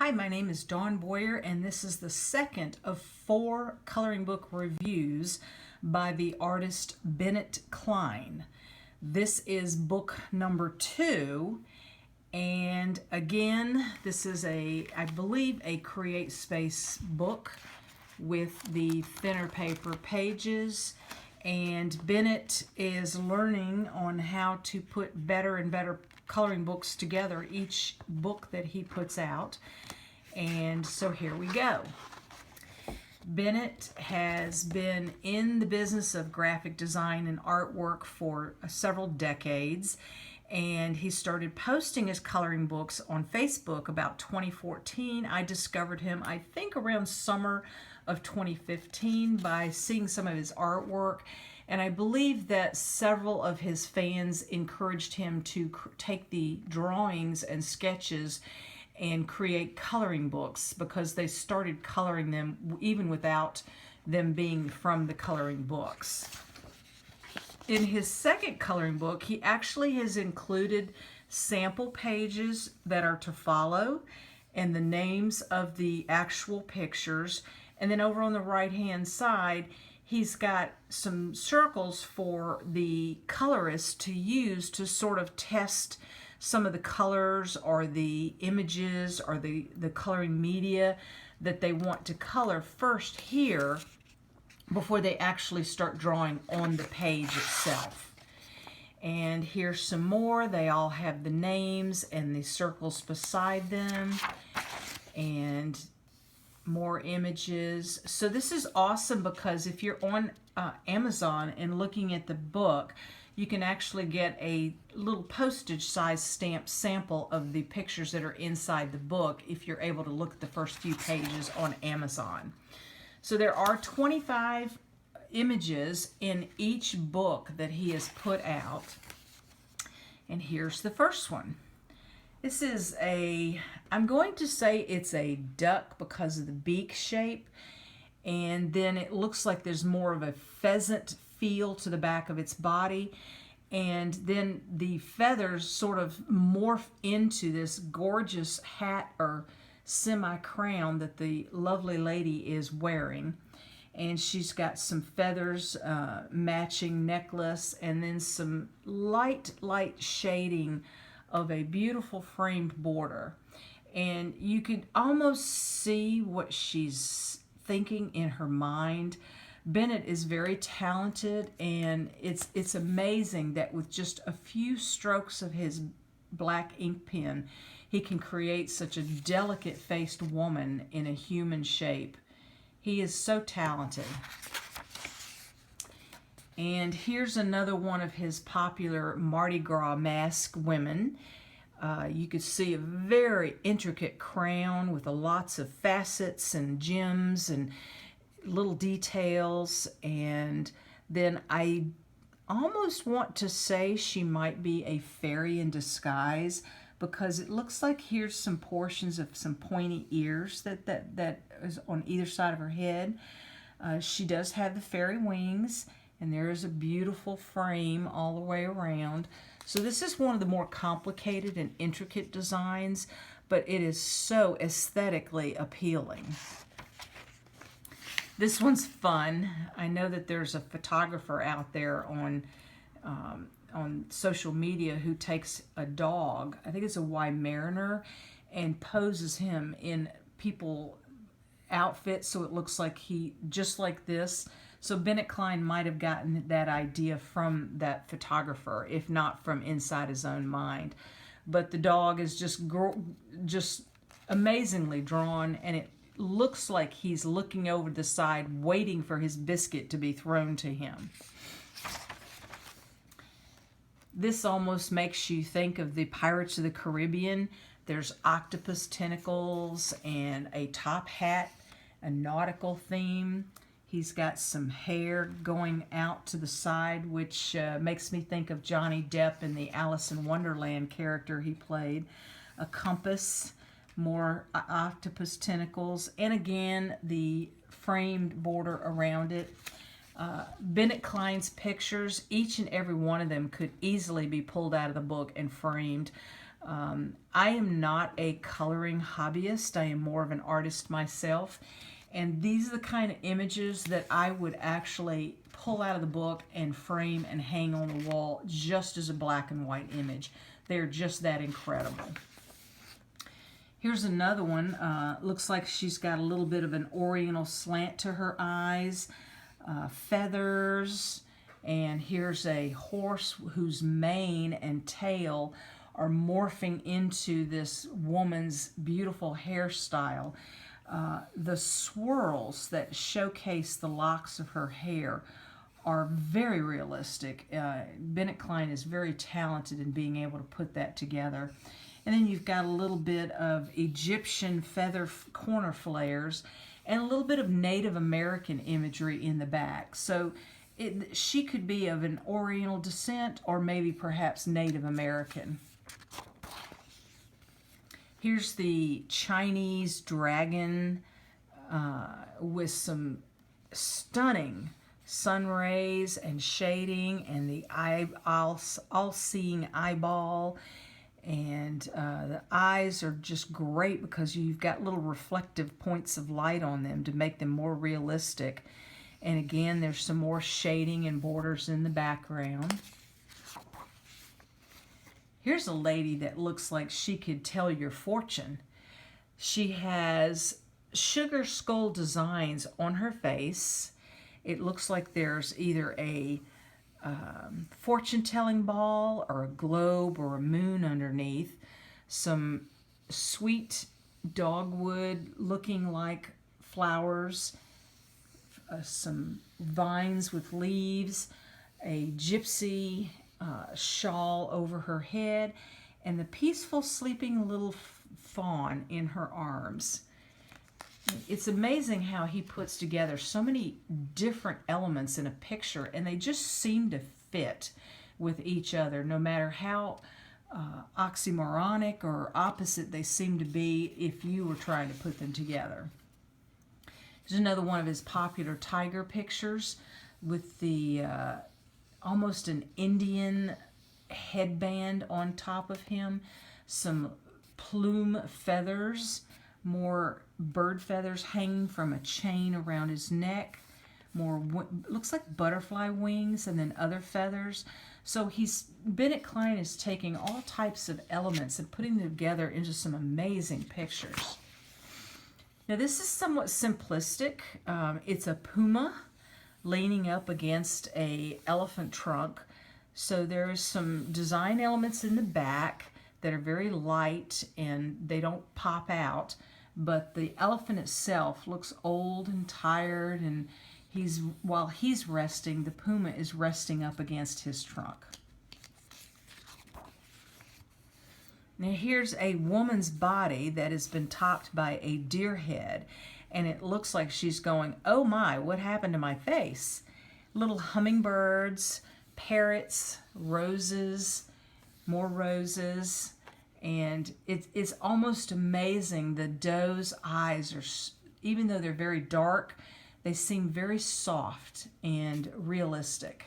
Hi, my name is Dawn Boyer, and this is the second of 4 coloring book reviews by the artist Bennett Klein. This is book number 2, and again, this is I believe, a Create Space book with the thinner paper pages. And Bennett is learning on how to put better and better coloring books together each book that he puts out. And so here we go. Bennett has been in the business of graphic design and artwork for several decades, and he started posting his coloring books on Facebook about 2014. I discovered him, I think, around summer of 2015 by seeing some of his artwork, and I believe that several of his fans encouraged him to take the drawings and sketches and create coloring books because they started coloring them even without them being from the coloring books. In his second coloring book, he actually has included sample pages that are to follow and the names of the actual pictures. And then over on the right-hand side, he's got some circles for the colorist to use to sort of test some of the colors or the images or the coloring media that they want to color first here before they actually start drawing on the page itself. And here's some more. They all have the names and the circles beside them and more images. So this is awesome because if you're on Amazon and looking at the book, you can actually get a little postage size stamp sample of the pictures that are inside the book if you're able to look at the first few pages on Amazon. So there are 25 images in each book that he has put out. And here's the first one. This is I'm going to say it's a duck because of the beak shape. And then it looks like there's more of a pheasant feel to the back of its body, and then the feathers sort of morph into this gorgeous hat or semi-crown that the lovely lady is wearing. And she's got some feathers, matching necklace, and then some light shading of a beautiful framed border. And you could almost see what she's thinking in her mind. Bennett is very talented, and it's amazing that with just a few strokes of his black ink pen, he can create such a delicate-faced woman in a human shape. He is so talented. And here's another one of his popular Mardi Gras mask women. You could see a very intricate crown with lots of facets and gems and little details, and then I almost want to say she might be a fairy in disguise because it looks like here's some portions of some pointy ears that is on either side of her head. She does have the fairy wings, and there is a beautiful frame all the way around. So this is one of the more complicated and intricate designs, but it is so aesthetically appealing. This one's fun. I know that there's a photographer out there on social media who takes a dog, I think it's a Weimaraner, and poses him in people outfits so it looks like just like this. So Bennett Klein might have gotten that idea from that photographer, if not from inside his own mind. But the dog is just amazingly drawn, and it looks like he's looking over the side waiting for his biscuit to be thrown to him. This almost makes you think of the Pirates of the Caribbean. There's octopus tentacles and a top hat, a nautical theme. He's got some hair going out to the side, which makes me think of Johnny Depp in the Alice in Wonderland character he played. A compass, more octopus tentacles, and again the framed border around it. Bennett Klein's pictures, each and every one of them could easily be pulled out of the book and framed. I am not a coloring hobbyist. I am more of an artist myself. And these are the kind of images that I would actually pull out of the book and frame and hang on the wall just as a black and white image. They're just that incredible. Here's another one. Looks like she's got a little bit of an oriental slant to her eyes, feathers, and here's a horse whose mane and tail are morphing into this woman's beautiful hairstyle. The swirls that showcase the locks of her hair are very realistic. Bennett Klein is very talented in being able to put that together. And then you've got a little bit of Egyptian feather corner flares and a little bit of Native American imagery in the back. So she could be of an Oriental descent or maybe perhaps Native American. Here's the Chinese dragon with some stunning sun rays and shading and the all-seeing eyeball. And the eyes are just great because you've got little reflective points of light on them to make them more realistic. And again, there's some more shading and borders in the background. Here's a lady that looks like she could tell your fortune. She has sugar skull designs on her face. It looks like there's either a fortune-telling ball or a globe or a moon underneath. Some sweet dogwood looking like flowers, some vines with leaves, a gypsy shawl over her head, and the peaceful sleeping little fawn in her arms. It's amazing how he puts together so many different elements in a picture, and they just seem to fit with each other, no matter how oxymoronic or opposite they seem to be if you were trying to put them together. There's another one of his popular tiger pictures with the almost an Indian headband on top of him, some plume feathers, more bird feathers hanging from a chain around his neck, more looks like butterfly wings, and then other feathers. So Bennett Klein is taking all types of elements and putting them together into some amazing pictures. Now this is somewhat simplistic. It's a puma leaning up against a elephant trunk. So there's some design elements in the back that are very light and they don't pop out, but the elephant itself looks old and tired, and while he's resting, the puma is resting up against his trunk. Now here's a woman's body that has been topped by a deer head, and it looks like she's going, oh my, what happened to my face? Little hummingbirds, parrots, roses, more roses, and it's almost amazing. The doe's eyes are, even though they're very dark, they seem very soft and realistic.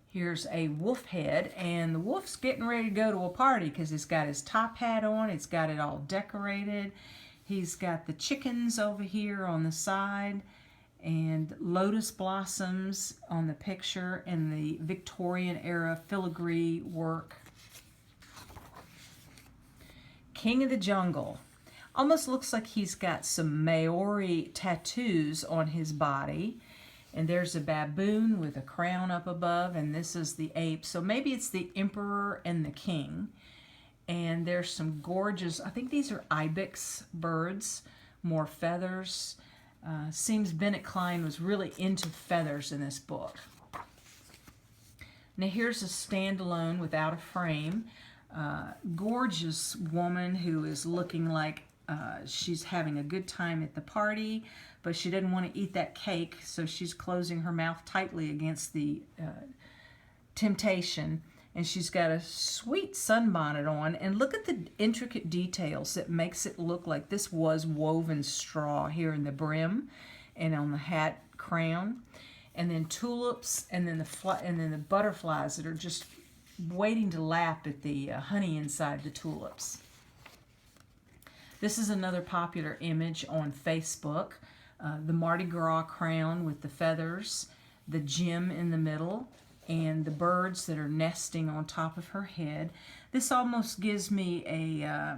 Here's a wolf head, and the wolf's getting ready to go to a party because he's got his top hat on, it's got it all decorated. He's got the chickens over here on the side, and lotus blossoms on the picture, and the Victorian era filigree work. King of the Jungle. Almost looks like he's got some Maori tattoos on his body. And there's a baboon with a crown up above, and this is the ape. So maybe it's the emperor and the king. And there's some gorgeous, I think these are ibex birds, more feathers. Seems Bennett Klein was really into feathers in this book. Now here's a standalone without a frame. Gorgeous woman who is looking like she's having a good time at the party, but she didn't want to eat that cake, so she's closing her mouth tightly against the temptation. And she's got a sweet sunbonnet on, and look at the intricate details that makes it look like this was woven straw here in the brim and on the hat crown, and then tulips, and then the butterflies that are just waiting to lap at the honey inside the tulips. This is another popular image on Facebook. The Mardi Gras crown with the feathers, the gem in the middle, and the birds that are nesting on top of her head. This almost gives me a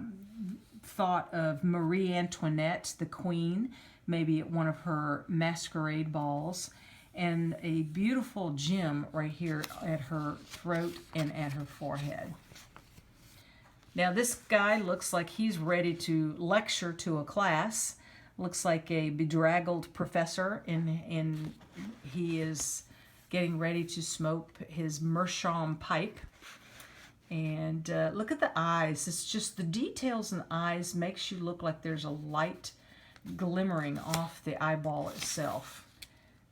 thought of Marie Antoinette, the queen, maybe at one of her masquerade balls, and a beautiful gem right here at her throat and at her forehead. Now this guy looks like he's ready to lecture to a class. Looks like a bedraggled professor, and he is getting ready to smoke his meerschaum pipe. And look at the eyes. It's just the details in the eyes makes you look like there's a light glimmering off the eyeball itself.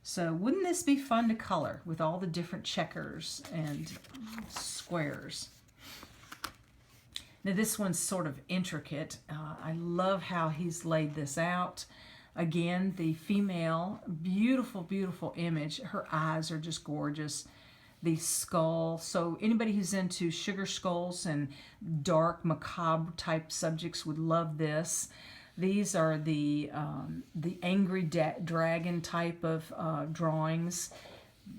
So wouldn't this be fun to color with all the different checkers and squares? Now this one's sort of intricate. I love how he's laid this out. Again, the female, beautiful, beautiful image. Her eyes are just gorgeous. The skull. So anybody who's into sugar skulls and dark, macabre type subjects would love this. These are the angry dragon type of drawings.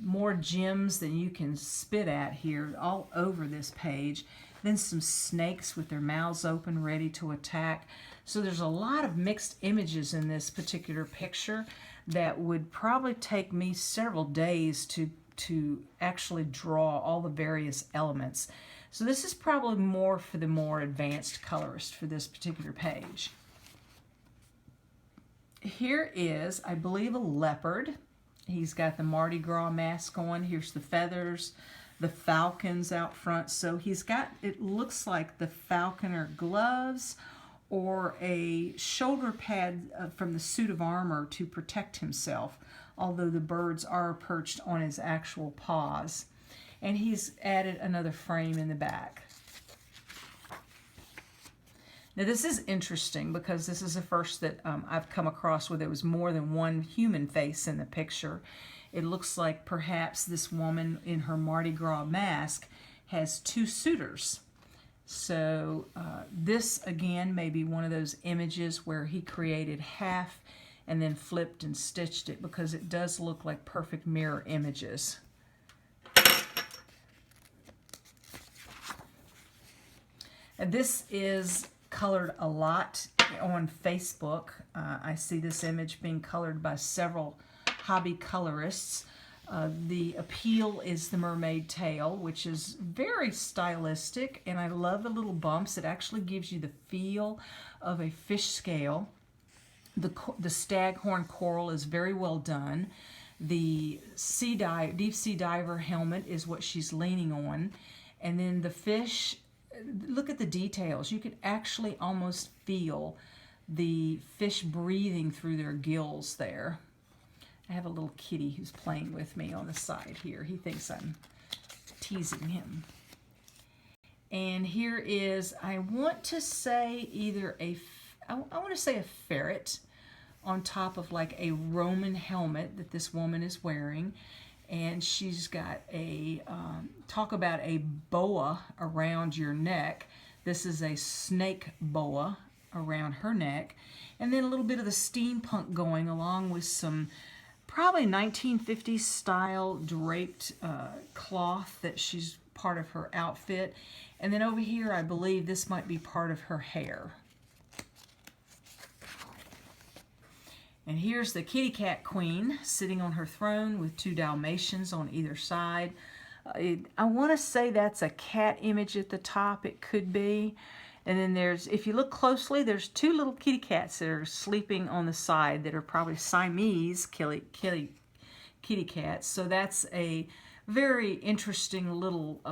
More gems than you can spit at here all over this page. Then some snakes with their mouths open, ready to attack. So there's a lot of mixed images in this particular picture that would probably take me several days to actually draw all the various elements. So this is probably more for the more advanced colorists for this particular page. Here is, I believe, a leopard. He's got the Mardi Gras mask on. Here's the feathers, the falcons out front. So he's got, it looks like the falconer gloves or a shoulder pad from the suit of armor to protect himself, although the birds are perched on his actual paws. And he's added another frame in the back. Now this is interesting because this is the first that I've come across where there was more than one human face in the picture. It looks like perhaps this woman in her Mardi Gras mask has two suitors. So this again may be one of those images where he created half and then flipped and stitched it, because it does look like perfect mirror images. And this is colored a lot on Facebook. I see this image being colored by several hobby colorists. The appeal is the mermaid tail, which is very stylistic, and I love the little bumps. It actually gives you the feel of a fish scale. The staghorn coral is very well done. The deep sea diver helmet is what she's leaning on, and then the fish. Look at the details. You could actually almost feel the fish breathing through their gills there. I have a little kitty who's playing with me on the side here. He thinks I'm teasing him. And here is, I want to say either I want to say a ferret on top of like a Roman helmet that this woman is wearing. And she's got a, talk about a boa around your neck. This is a snake boa around her neck. And then a little bit of the steampunk going along with some probably 1950s style draped cloth that she's part of her outfit. And then over here, I believe this might be part of her hair. And here's the kitty cat queen sitting on her throne with two Dalmatians on either side. I want to say that's a cat image at the top. It could be. And then there's, if you look closely, there's two little kitty cats that are sleeping on the side that are probably Siamese kitty cats. So that's a very interesting little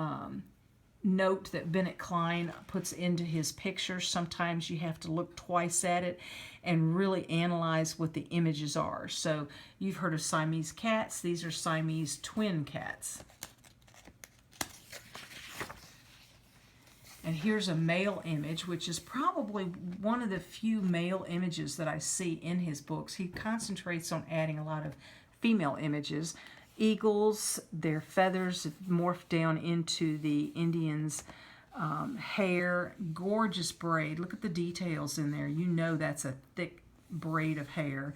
note that Bennett Klein puts into his pictures. Sometimes you have to look twice at it and really analyze what the images are. So you've heard of Siamese cats. These are Siamese twin cats. And here's a male image, which is probably one of the few male images that I see in his books. He concentrates on adding a lot of female images. eagles, their feathers have morphed down into the Indians' hair. Gorgeous braid. Look at the details in there. You know that's a thick braid of hair.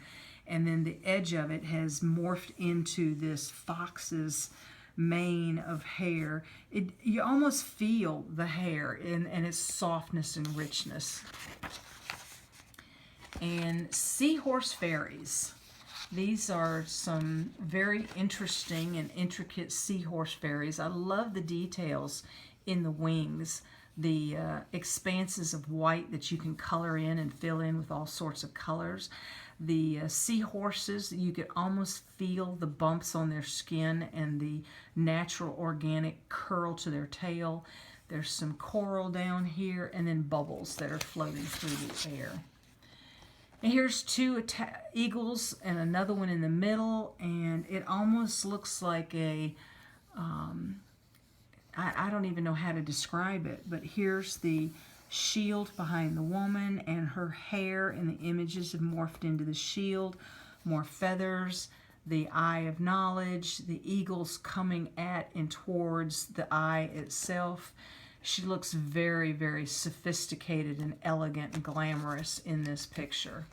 And then the edge of it has morphed into this fox's mane of hair. You almost feel the hair and its softness and richness. And seahorse fairies. These are some very interesting and intricate seahorse fairies. I love the details in the wings, the expanses of white that you can color in and fill in with all sorts of colors. The seahorses, you could almost feel the bumps on their skin and the natural organic curl to their tail. There's some coral down here and then bubbles that are floating through the air. And here's two eagles and another one in the middle, and it almost looks like a, I don't even know how to describe it, but here's the shield behind the woman, and her hair and the images have morphed into the shield. More feathers, the eye of knowledge, the eagles coming at and towards the eye itself. She looks very, very sophisticated and elegant and glamorous in this picture.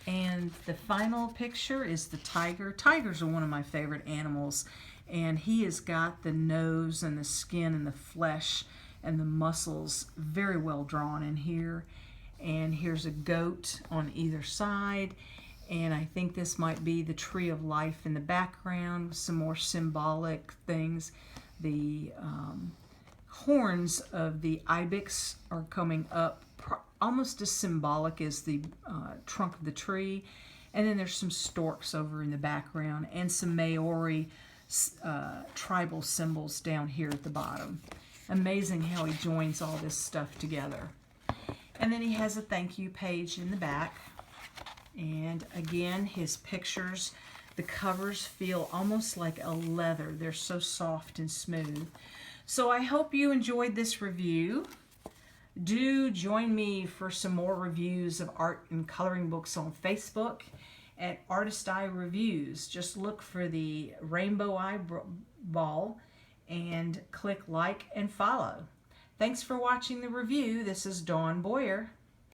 And the final picture is the tiger. Tigers are one of my favorite animals, and he has got the nose and the skin and the flesh and the muscles very well drawn in here. And here's a goat on either side, and I think this might be the tree of life in the background, some more symbolic things. The horns of the ibex are coming up, almost as symbolic as the trunk of the tree. And then there's some storks over in the background and some Maori tribal symbols down here at the bottom. Amazing how he joins all this stuff together. And then he has a thank you page in the back. And again, his pictures, the covers feel almost like a leather. They're so soft and smooth. So I hope you enjoyed this review. Do join me for some more reviews of art and coloring books on Facebook at Artist Eye Reviews. Just look for the rainbow eyeball and click like and follow. Thanks for watching the review. This is Dawn Boyer.